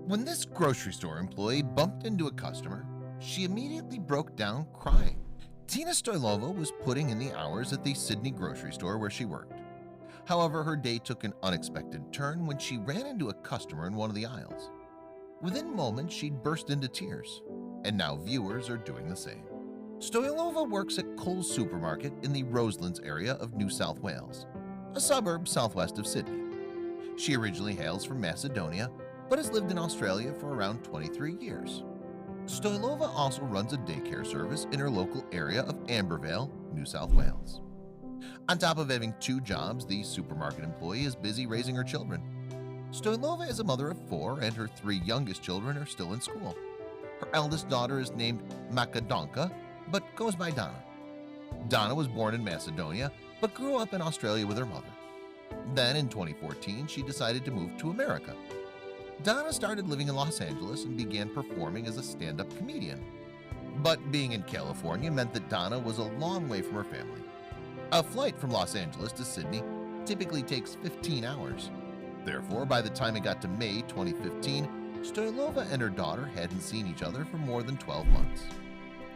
When this grocery store employee bumped into a customer, she immediately broke down crying. Tina Stoylova was putting in the hours at the Sydney grocery store where she worked. However, her day took an unexpected turn when she ran into a customer in one of the aisles. Within moments, she'd burst into tears, and now viewers are doing the same. Stoylova works at Coles Supermarket in the Roselands area of New South Wales, a suburb southwest of Sydney. She originally hails from Macedonia, but has lived in Australia for around 23 years. Stoylova also runs a daycare service in her local area of Ambervale, New South Wales. On top of having 2 jobs, the supermarket employee is busy raising her children. Stoylova is a mother of 4, and her 3 youngest children are still in school. Her eldest daughter is named Makadonka, but goes by Donna. Donna was born in Macedonia, but grew up in Australia with her mother. Then in 2014, she decided to move to America. Donna started living in Los Angeles and began performing as a stand-up comedian. But being in California meant that Donna was a long way from her family. A flight from Los Angeles to Sydney typically takes 15 hours. Therefore, by the time it got to May 2015, Stoylova and her daughter hadn't seen each other for more than 12 months.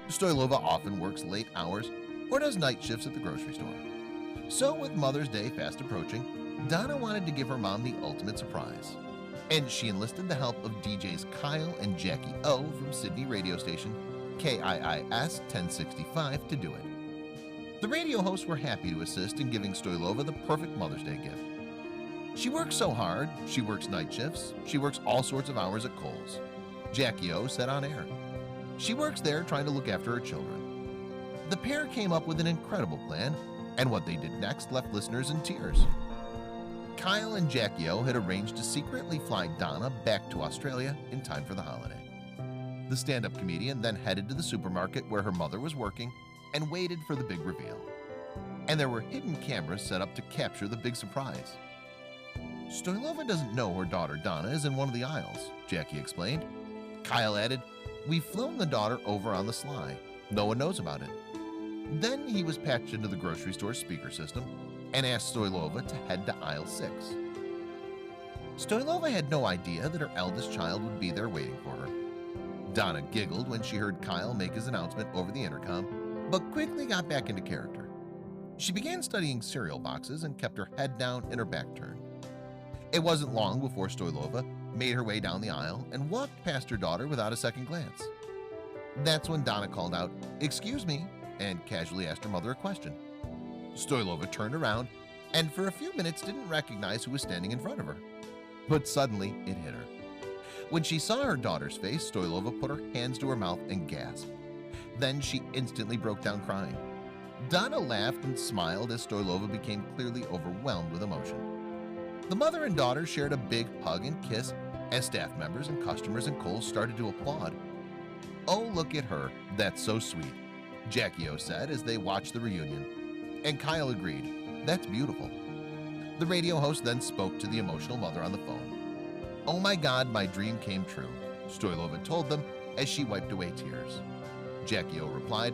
Stoylova often works late hours or does night shifts at the grocery store. So with Mother's Day fast approaching, Donna wanted to give her mom the ultimate surprise. And she enlisted the help of DJs Kyle and Jackie O from Sydney radio station KIIS 1065 to do it. The radio hosts were happy to assist in giving Stoylova the perfect Mother's Day gift. She works so hard, she works night shifts, she works all sorts of hours at Coles. Jackie O said on air. She works there trying to look after her children. The pair came up with an incredible plan, and what they did next left listeners in tears. Kyle and Jackie O had arranged to secretly fly Donna back to Australia in time for the holiday. The stand-up comedian then headed to the supermarket where her mother was working and waited for the big reveal. And there were hidden cameras set up to capture the big surprise. Stoylova doesn't know her daughter Donna is in one of the aisles, Jackie explained. Kyle added, "We've flown the daughter over on the sly. No one knows about it." Then he was patched into the grocery store speaker system and asked Stoylova to head to aisle 6. Stoylova had no idea that her eldest child would be there waiting for her. Donna giggled when she heard Kyle make his announcement over the intercom, but quickly got back into character. She began studying cereal boxes and kept her head down and her back turned. It wasn't long before Stoylova made her way down the aisle and walked past her daughter without a second glance. That's when Donna called out, "Excuse me," and casually asked her mother a question. Stoylova turned around and for a few minutes didn't recognize who was standing in front of her. But suddenly it hit her. When she saw her daughter's face, Stoylova put her hands to her mouth and gasped. Then she instantly broke down crying. Donna laughed and smiled as Stoylova became clearly overwhelmed with emotion. The mother and daughter shared a big hug and kiss as staff members and customers in Coles started to applaud. "Oh, look at her, that's so sweet," Jackie O said as they watched the reunion. And Kyle agreed, "That's beautiful." The radio host then spoke to the emotional mother on the phone. "Oh my God, my dream came true," Stoylova told them as she wiped away tears. Jackie O replied,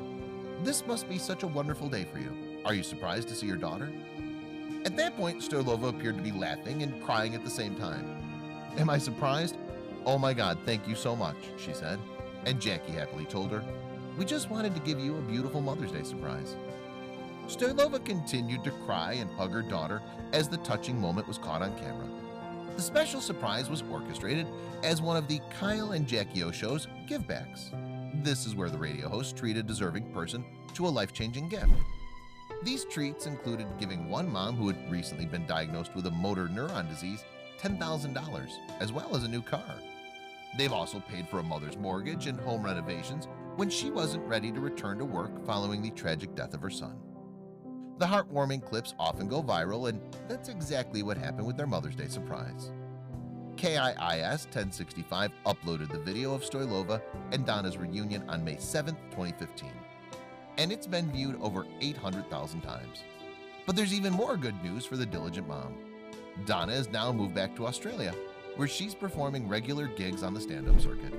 "This must be such a wonderful day for you. Are you surprised to see your daughter?" At that point, Stoylova appeared to be laughing and crying at the same time. "Am I surprised? Oh my God, thank you so much," she said. And Jackie happily told her, "We just wanted to give you a beautiful Mother's Day surprise." Stoylova continued to cry and hug her daughter as the touching moment was caught on camera. The special surprise was orchestrated as one of the Kyle and Jackie O show's givebacks. This is where the radio host treated a deserving person to a life-changing gift. These treats included giving one mom who had recently been diagnosed with a motor neuron disease $10,000, as well as a new car. They've also paid for a mother's mortgage and home renovations when she wasn't ready to return to work following the tragic death of her son. The heartwarming clips often go viral, and that's exactly what happened with their Mother's Day surprise. KIIS 1065 uploaded the video of Stoylova and Donna's reunion on May 7, 2015. And it's been viewed over 800,000 times. But there's even more good news for the diligent mom. Donna has now moved back to Australia, where she's performing regular gigs on the stand-up circuit.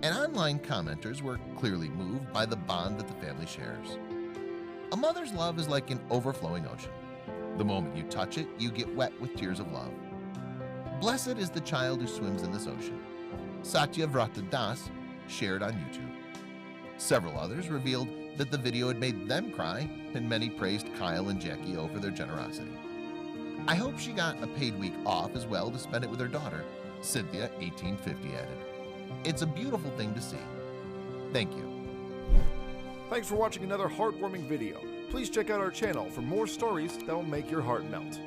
And online commenters were clearly moved by the bond that the family shares. A mother's love is like an overflowing ocean. The moment you touch it, you get wet with tears of love. Blessed is the child who swims in this ocean. Satya Vrata Das shared on YouTube. Several others revealed that the video had made them cry, and many praised Kyle and Jackie O for their generosity. I hope she got a paid week off as well to spend it with her daughter, Cynthia 1850 added. It's a beautiful thing to see. Thank you. Thanks for watching another heartwarming video. Please check out our channel for more stories that will make your heart melt.